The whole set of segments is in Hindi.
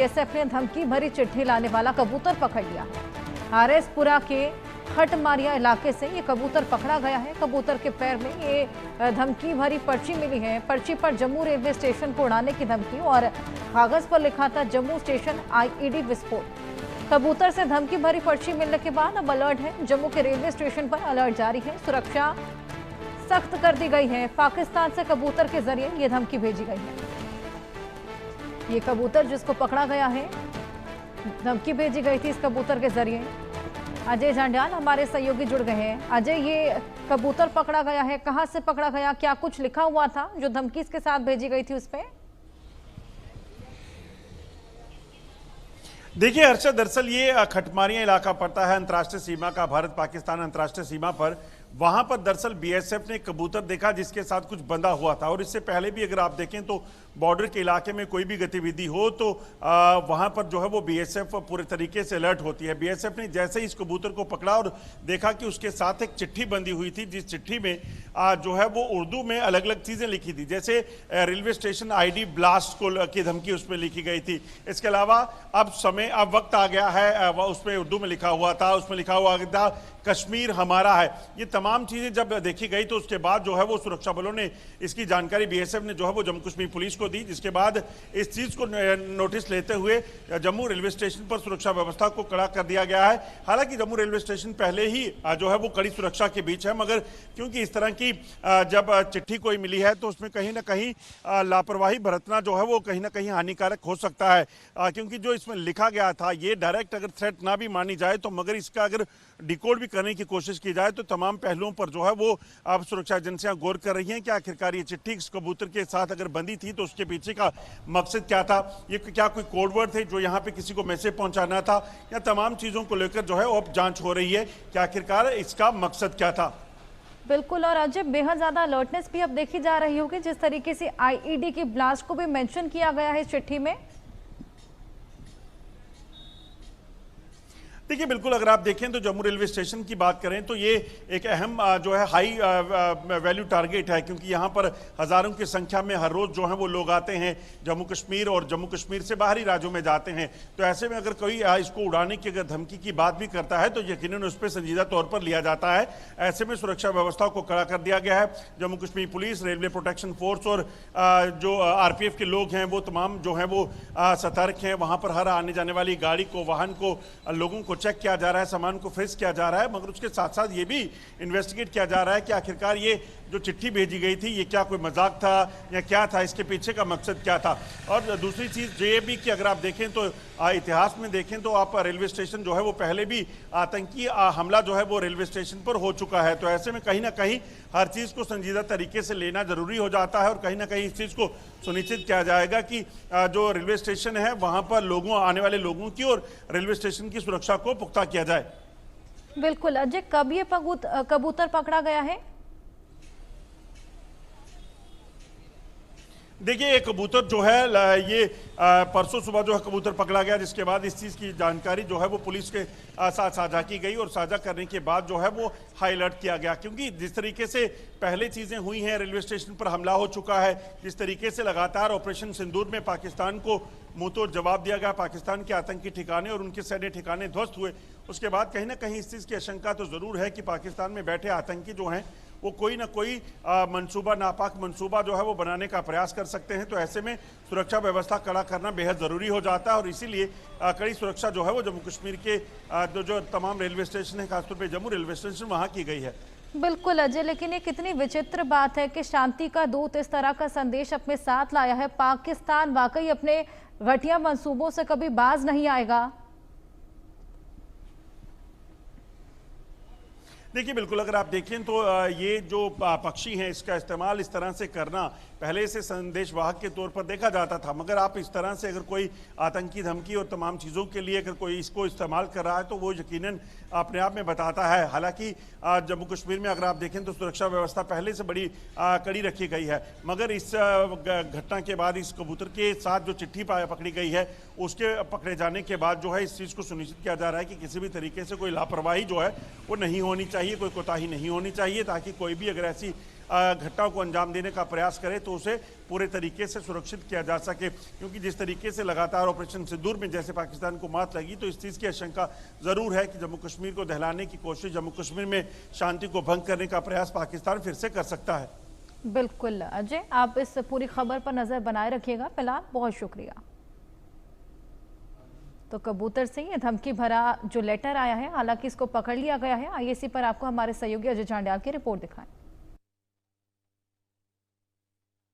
बीएसएफ ने धमकी भरी चिट्ठी लाने वाला कबूतर पकड़ लिया। हारेसपुरा के खटमारिया इलाके से ये कबूतर पकड़ा गया है। कबूतर के पैर में ये धमकी भरी पर्ची मिली है। पर्ची पर जम्मू रेलवे स्टेशन को उड़ाने की धमकी और कागज पर लिखा था जम्मू स्टेशन आईईडी विस्फोट। कबूतर से धमकी भरी पर्ची मिलने के बाद अब अलर्ट है। जम्मू के रेलवे स्टेशन पर अलर्ट जारी है। सुरक्षा सख्त कर दी गई है। पाकिस्तान से कबूतर के जरिए ये धमकी भेजी गई है। ये कबूतर जिसको पकड़ा गया है, धमकी भेजी गई थी इस कबूतर के जरिए। अजय जांड्याल हमारे सहयोगी जुड़ गए हैं। अजय, ये कबूतर पकड़ा गया है, कहां से पकड़ा गया, क्या कुछ लिखा हुआ था जो धमकी इसके साथ भेजी गई थी उस पे? देखिए हर्षद, दरअसल ये खटमारिया इलाका पड़ता है अंतर्राष्ट्रीय सीमा का, भारत पाकिस्तान अंतर्राष्ट्रीय सीमा पर। वहां पर दरअसल बीएसएफ ने कबूतर देखा जिसके साथ कुछ बंधा हुआ था। और इससे पहले भी अगर आप देखें तो बॉर्डर के इलाके में कोई भी गतिविधि हो तो वहां पर जो है वो बीएसएफ पूरे तरीके से अलर्ट होती है। बीएसएफ ने जैसे ही इस कबूतर को पकड़ा और देखा कि उसके साथ एक चिट्ठी बंधी हुई थी, जिस चिट्ठी में जो है वो उर्दू में अलग अलग चीजें लिखी थी, जैसे रेलवे स्टेशन आईडी ब्लास्ट को की धमकी उसमें लिखी गई थी। इसके अलावा अब वक्त आ गया है, उसमें उर्दू में लिखा हुआ था, उसमें लिखा हुआ था कश्मीर हमारा है। ये तमाम चीजें जब देखी गई तो उसके बाद जो है वो सुरक्षा बलों ने इसकी जानकारी बीएसएफ ने जो है वो जम्मू कश्मीर पुलिस को दी, जिसके बाद इस चीज को नोटिस लेते हुए जम्मू रेलवे स्टेशन पर सुरक्षा व्यवस्था को कड़ा कर दिया गया है। हालांकि जम्मू रेलवे स्टेशन पहले ही जो है वो कड़ी सुरक्षा के बीच है, मगर क्योंकि इस तरह की जब चिट्ठी कोई मिली है तो उसमें कहीं ना कहीं लापरवाही बरतना जो है वो कहीं ना कहीं हानिकारक हो सकता है, क्योंकि जो इसमें लिखा गया था ये डायरेक्ट अगर थ्रेट ना भी मानी जाए तो मगर इसका अगर डिकोड भी करने की कोशिश की जाए तो तमाम पहलुओं पर जो है वो अब सुरक्षा एजेंसियां गौर कर रही हैं कि आखिरकार ये चिट्ठी इस कबूतर के साथ अगर बंदी थी तो उसके पीछे का मकसद क्या था। ये क्या कोई कोडवर्ड थे जो यहाँ पे किसी को मैसेज पहुंचाना था, या तमाम चीजों को लेकर जो है अब जांच हो रही है कि आखिरकार इसका मकसद क्या था। बिल्कुल, और अजय बेहद ज्यादा अलर्टनेस भी अब देखी जा रही होगी, जिस तरीके से आईईडी की ब्लास्ट को भी मेंशन किया गया है इस चिट्ठी में। देखिए बिल्कुल, अगर आप देखें तो जम्मू रेलवे स्टेशन की बात करें तो ये एक अहम जो है हाई वैल्यू टारगेट है, क्योंकि यहाँ पर हजारों की संख्या में हर रोज जो है वो लोग आते हैं जम्मू कश्मीर और जम्मू कश्मीर से बाहरी राज्यों में जाते हैं। तो ऐसे में अगर कोई इसको उड़ाने की अगर धमकी की बात भी करता है तो यकीनन उस पर संजीदा तौर पर लिया जाता है। ऐसे में सुरक्षा व्यवस्था को कड़ा कर दिया गया है। Jammu Kashmir police, railway protection force और जो आरपीएफ के लोग हैं वो तमाम जो है वो सतर्क हैं। वहां पर हर आने जाने वाली गाड़ी को, वाहन को, लोगों को चेक किया जा रहा है, सामान को फ्रीज किया जा रहा है, मगर उसके साथ साथ ये भी इन्वेस्टिगेट किया जा रहा है कि आखिरकार ये जो चिट्ठी भेजी गई थी ये क्या कोई मजाक था या क्या था, इसके पीछे का मकसद क्या था। और दूसरी चीज ये भी कि अगर आप देखें तो इतिहास में देखें तो आप रेलवे स्टेशन जो है वो पहले भी आतंकी हमला जो है वो रेलवे स्टेशन पर हो चुका है। तो ऐसे में कहीं ना कहीं हर चीज को संजीदा तरीके से लेना जरूरी हो जाता है और कहीं ना कहीं इस चीज को सुनिश्चित किया जाएगा कि जो रेलवे स्टेशन है वहां पर लोगों, आने वाले लोगों की और रेलवे स्टेशन की सुरक्षा को पुख्ता किया जाए। बिल्कुल अजय, कब ये कबूतर पकड़ा गया है? देखिए ये कबूतर जो है ये परसों सुबह जो है कबूतर पकड़ा गया, जिसके बाद इस चीज़ की जानकारी जो है वो पुलिस के साथ साझा की गई और साझा करने के बाद जो है वो हाई अलर्ट किया गया, क्योंकि जिस तरीके से पहले चीज़ें हुई हैं, रेलवे स्टेशन पर हमला हो चुका है, जिस तरीके से लगातार ऑपरेशन सिंदूर में पाकिस्तान को मुंह तोड़ जवाब दिया गया, पाकिस्तान के आतंकी ठिकाने और उनके सैन्य ठिकाने ध्वस्त हुए, उसके बाद कहीं ना कहीं इस चीज़ की आशंका तो ज़रूर है कि पाकिस्तान में बैठे आतंकी जो हैं वो कोई ना कोई मंसूबा, नापाक मंसूबा जो है वो बनाने का प्रयास कर सकते हैं। तो ऐसे में सुरक्षा व्यवस्था कड़ा करना बेहद ज़रूरी हो जाता है और इसीलिए कड़ी सुरक्षा जो है वो जम्मू कश्मीर के जो तमाम रेलवे स्टेशन है, खासतौर पर जम्मू रेलवे स्टेशन, वहाँ की गई है। बिल्कुल अजय, लेकिन ये कितनी विचित्र बात है कि शांति का दूत इस तरह का संदेश अपने साथ लाया है। पाकिस्तान वाकई अपने घटिया मंसूबों से कभी बाज नहीं आएगा। देखिए बिल्कुल, अगर आप देखें तो ये जो पक्षी हैं इसका इस्तेमाल इस तरह से करना पहले से संदेशवाहक के तौर पर देखा जाता था, मगर आप इस तरह से अगर कोई आतंकी धमकी और तमाम चीज़ों के लिए अगर कोई इसको इस्तेमाल कर रहा है तो वो यकीनन अपने आप में बताता है। हालांकि जम्मू कश्मीर में अगर आप देखें तो सुरक्षा व्यवस्था पहले से बड़ी कड़ी रखी गई है, मगर इस घटना के बाद इस कबूतर के साथ जो चिट्ठी पकड़ी गई है उसके पकड़े जाने के बाद जो है इस चीज़ को सुनिश्चित किया जा रहा है कि किसी भी तरीके से कोई लापरवाही जो है वो नहीं होनी चाहिए, कोई कोताही नहीं होनी चाहिए, ताकि कोई भी अगर ऐसी घटनाओं को अंजाम देने का प्रयास करे तो उसे पूरे तरीके से सुरक्षित किया जा सके। क्योंकि जिस तरीके से लगातार ऑपरेशन सिंदूर में जैसे पाकिस्तान को मात लगी, तो इस चीज़ की आशंका ज़रूर है कि जम्मू कश्मीर को दहलाने की कोशिश, जम्मू कश्मीर में शांति को भंग करने का प्रयास पाकिस्तान फिर से कर सकता है। बिल्कुल अजय, आप इस पूरी खबर पर नजर बनाए रखिएगा। फिलहाल बहुत शुक्रिया। तो कबूतर से ये धमकी भरा जो लेटर आया है, हालांकि इसको पकड़ लिया गया है। आइए इसी पर आपको हमारे सहयोगी अजय चांडियाल की रिपोर्ट दिखाएं।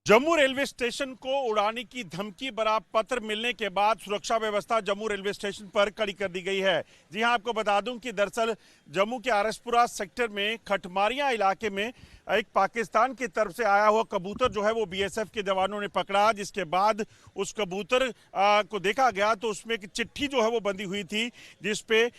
जम्मू रेलवे स्टेशन को उड़ाने की धमकी भरा पत्र मिलने के बाद सुरक्षा व्यवस्था जम्मू रेलवे स्टेशन पर कड़ी कर दी गई है। जी हां, आपको बता दूं कि दरअसल जम्मू के आरएसपुरा सेक्टर में खटमारियां इलाके में एक पाकिस्तान की तरफ से आया हुआ कबूतर जो है वो बीएसएफ के जवानों ने पकड़ा, जिसके बाद उस कबूतर को देखा गया तो उसमें एक चिट्ठी जो है वो बंधी हुई थी, जिसपे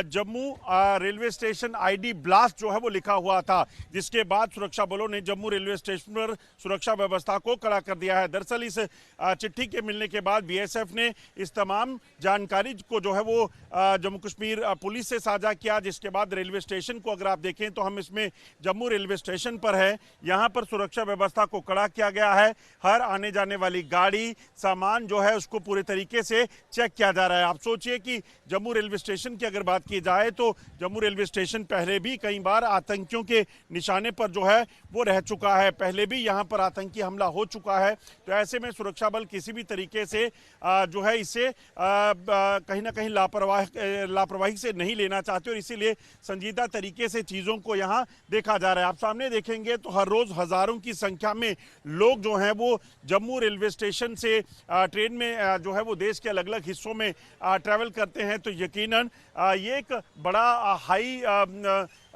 Jammu railway station ID blast जो है वो लिखा हुआ था। जिसके बाद सुरक्षा बलों ने जम्मू रेलवे स्टेशन पर सुरक्षा व्यवस्था को कड़ा कर दिया है। दरअसल इस चिट्ठी के मिलने के बाद बीएसएफ ने इस तमाम जानकारी को जो है वो जम्मू कश्मीर पुलिस से साझा किया। जिसके बाद रेलवे स्टेशन को अगर आप देखें तो हम इसमें जम्मू रेलवे स्टेशन पर है, यहां पर सुरक्षा व्यवस्था को कड़ा किया गया है। हर आने जाने वाली गाड़ी, सामान जो है उसको पूरे तरीके से चेक किया जा रहा है। आप सोचिए कि जम्मू रेलवे स्टेशन की अगर बात की जाए तो जम्मू रेलवे स्टेशन पहले भी कई बार आतंकियों के निशाने पर जो है वो रह चुका है, पहले भी यहां पर आतंकी हमला हो चुका है। तो ऐसे में सुरक्षा बल किसी भी तरीके से जो है इसे कहीं ना कहीं लापरवाही से नहीं लेना चाहते और इसीलिए संजीदा तरीके से चीजों को यहां देखा जा रहा है। आप सामने देखेंगे तो हर रोज हजारों की संख्या में लोग जो हैं वो जम्मू रेलवे स्टेशन से ट्रेन में जो है वो देश के अलग अलग हिस्सों में ट्रैवल करते हैं। तो यकीनन ये एक बड़ा हाई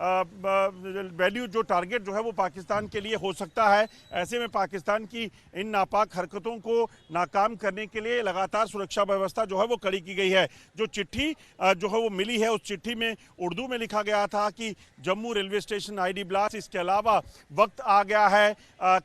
वैल्यू जो टारगेट जो है वो पाकिस्तान के लिए हो सकता है। ऐसे में पाकिस्तान की इन नापाक हरकतों को नाकाम करने के लिए लगातार सुरक्षा व्यवस्था जो है वो कड़ी की गई है। जो चिट्ठी जो है वो मिली है, उस चिट्ठी में उर्दू में लिखा गया था कि Jammu railway station ID blast, इसके अलावा वक्त आ गया है,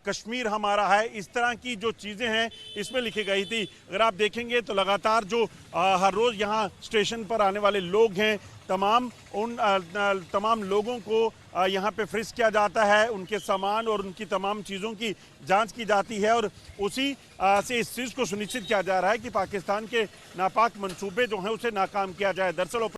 कश्मीर हमारा है, इस तरह की जो चीज़ें हैं इसमें लिखी गई थी। अगर आप देखेंगे तो लगातार जो हर रोज़ यहाँ स्टेशन पर आने वाले लोग हैं, तमाम लोगों को यहाँ पे फ्रिस्क किया जाता है, उनके सामान और उनकी तमाम चीज़ों की जांच की जाती है और उसी से इस चीज़ को सुनिश्चित किया जा रहा है कि पाकिस्तान के नापाक मंसूबे जो हैं उसे नाकाम किया जाए। दरअसल